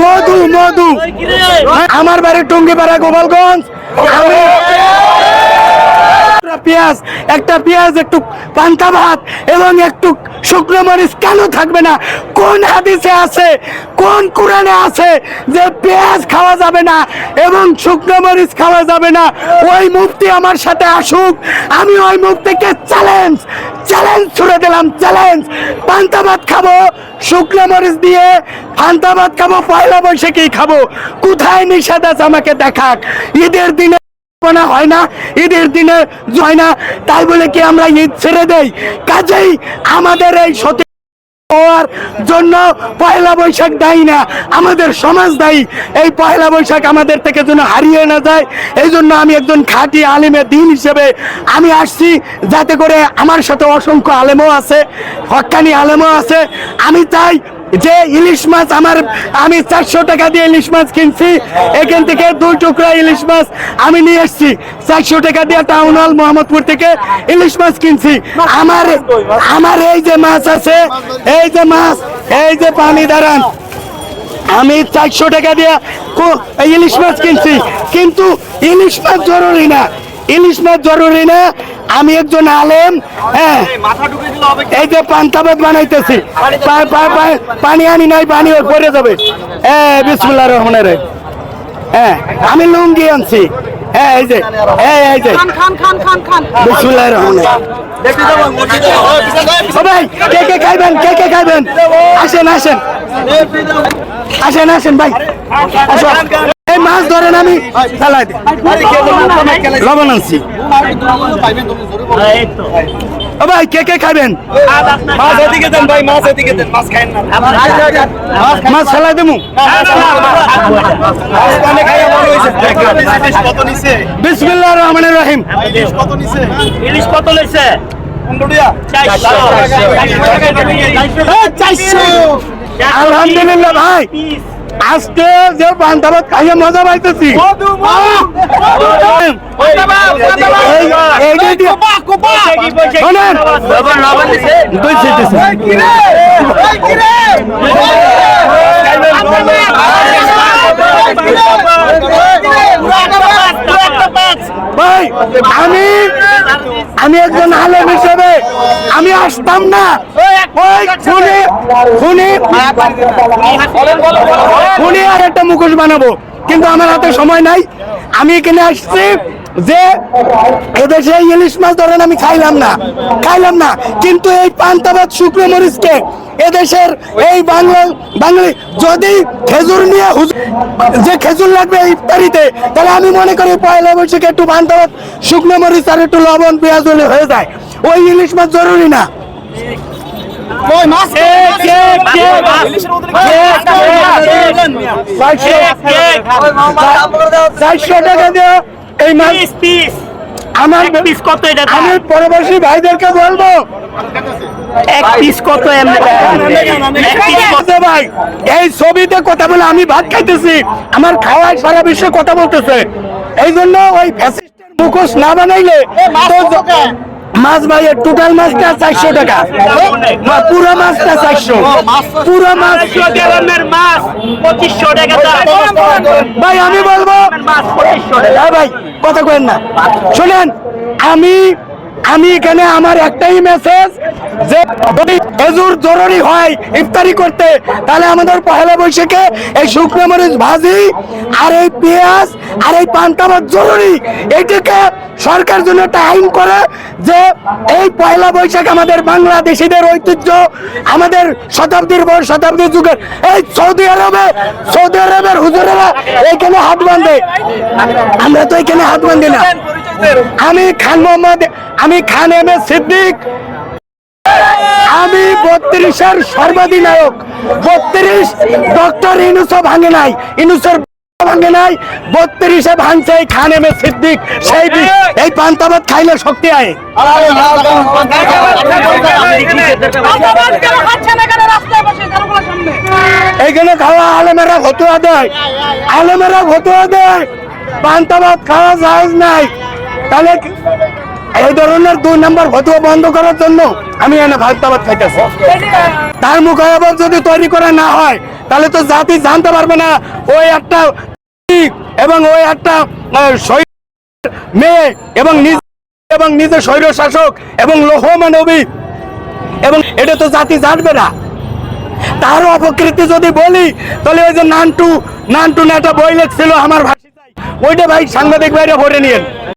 মধু মধু আমার বাড়ি টুঙ্গিপাড়া গোপালগঞ্জ। পেঁয়াজ একটা পেঁয়াজ একটু পান্তা ভাত এবং একটু শুকনো মরিচ কেন থাকবে না? কোন হাদিসে আছে, কোন কোরআনে আছে যে পেঁয়াজ খাওয়া যাবে না এবং শুকনো মরিচ খাওয়া যাবে না? ওই মুফতি আমার সাথে আসুক, আমি ওই মুফতিকে চ্যালেঞ্জ ছুড়ে দিলাম, চ্যালেঞ্জ। পান্তা ভাত খাবো শুকনো মরিচ দিয়ে, পান্তা ভাত খাবো পয়লা বৈশাখী খাবো, কোথায় নিষেধ আছে আমাকে দেখাক। ঈদের দিনে হয় না, ঈদের দিনে হয় না, তাই বলে কি আমরা ঈদ ছেড়ে দেই? কাজেই আমাদের এই সতী হওয়ার জন্য পয়লা বৈশাখ দায়ী না, আমাদের সমাজ দায়ী। এই পয়লা বৈশাখ আমাদের থেকে যেন হারিয়ে না যায়, এই জন্য আমি একজন খাঁটি আলেমে দিন হিসেবে আমি আসছি, যাতে করে আমার সাথে অসংখ্য আলেমও আছে, হক্কানি আলেমও আছে। আমি চাই যে ইলিশ মাছ আমি 400 টাকা দিয়ে ইলিশ মাছ কিনছি, এখান থেকে 2 টুকরা ইলিশ মাছ আমি নিয়ে এসছি 400 টাকা দিয়ে, টাউন হল মোহাম্মদপুর থেকে ইলিশ মাছ কিনছি। আমার এই যে মাছ আছে, এই যে মাছ, এই যে পানি দাঁড়ান, আমি 400 টাকা দিয়ে ইলিশ মাছ কিনছি। কিন্তু ইলিশ মাছ জরুরি না, ইলিশ মাছ জরুরি না। আমি একজন আলেম, হ্যাঁ, এই যে পান্তা ভাত বানাইতেছি, পানি আনি নাই, পানি পড়ে যাবে। বিসমিল্লাহির রহমানির রহিম। হ্যাঁ, আমি লুঙ্গি আনছি, হ্যাঁ, এই যে বিসমিল্লাহির রহমানির রহিম। ভাই কে খাইবেন, কে খাইবেন? আসেন ভাই, আসেন। এই মাছ ধরেন, আমি চালাই দিই, লবণ আনছি। ভাই কে খাবেন? মাছ এদিকে দেন ভাই, মাছ এদিকে দেন, মাছ খাইন না, মাছ ফেলাই দেবো। বিসমিল্লাহির রহমানির রহিম। ইলিশ কত লইছে? আলহামদুলিল্লাহ ভাই, আজকে যে পান্তা ভাত খাইয়ে মজা পাইতেছি। ভাই আমি একজন আলেম হিসেবে আমি আসতাম না খুনি আর একটা মুখোশ বানাবো, কিন্তু আমার হাতে সময় নাই। আমি এখানে আসছি যে এদেশে ইলিশ মাছ ধরেন আমি খাইলাম না, কিন্তু এই পান্তা ভাত শুকনো মরিচকে এদেশের এই বাঙালি যদি খেজুর নিয়ে যে খেজুর লাগবে ইফতারিতে, তাহলে আমি মনে করি পয়লা বৈশাখে একটু পান্তা ভাত শুকনো মরিচ আর একটু লবণ পেঁয়াজ হলে হয়ে যায়। ওই ইলিশ মাছ জরুরি না। 400 টাকা দিয়ে এই মাছ পিস। আমার পিস কত? এটা আমি পরবর্তী ভাইদেরকে বলবো এক পিস কত। ভাই এই ছবিতে কথা বলে আমি ভাত খাইতেছি, আমার খাওয়ায় সারা বিশ্বে কথা বলতেছে। এই জন্য ওই ফ্যাসিস্টের মুখোশ না বানাইলে মাছ ভাই টোটাল মাছটা 400 টাকা, পুরো মাছটা 400, পুরো মাছ 2500 টাকা। ভাই আমি বলবো ভাই কথা কইেন না, শুনেন, আমি এখানে আমার একটাই মেসেজ, যে যদি খেজুর জরুরি হয় ইফতারি করতে, তাহলে আমাদের পয়লা বৈশাখে এই শুকনো মরিচ ভাজি আর এই পেঁয়াজ আর এই পান্তা ভাত জরুরি। এইটাকে সরকার জন্য একটা আইন করে যে এই পয়লা বৈশাখ আমাদের বাংলাদেশিদের ঐতিহ্য, আমাদের শতাব্দীর পর শতাব্দী যুগের। এই সৌদি আরবের হুজুরেরা এইখানে হাত বাঁধে, আমরা তো এখানে হাত বাঁধি না। আমি খান এম এ সিদ্দিক, আমি 32-এর সর্বাধিনায়ক। 32 ডক্টর ইউনূসও ভাঙে নাই, ইউনূসের ভাঙে নাই, 32-এ ভাঙছে এই খান এম এ সিদ্দিক। সেই এই পান্তা ভাত খাইলে শক্তি আয়। এইখানে খাওয়া আলেমেরা ফতোয়া দেয়, পান্তা ভাত খাওয়া জায়েজ নাই। তাহলে এই ধরনের 2 নম্বর ফতুয়া বন্ধ করার জন্য আমি এনে ভারতাবাদ খাইতেছি। তার মুখাবত যদি তৈরি করা না হয় তাহলে তো জাতি জানতে পারবে না ওই একটা এবং ওই একটা মেয়ে এবং নিজে স্বৈর শাসক এবং লৌহ মানবী, এবং এটা তো জাতি জানবে না। তারও অপকৃতি যদি বলি তাহলে ওই যে নান্টু না একটা বই লেখছিল আমার ভাষা, ওইটা ভাই সাংবাদিক বাইরে পড়ে নিয়েন।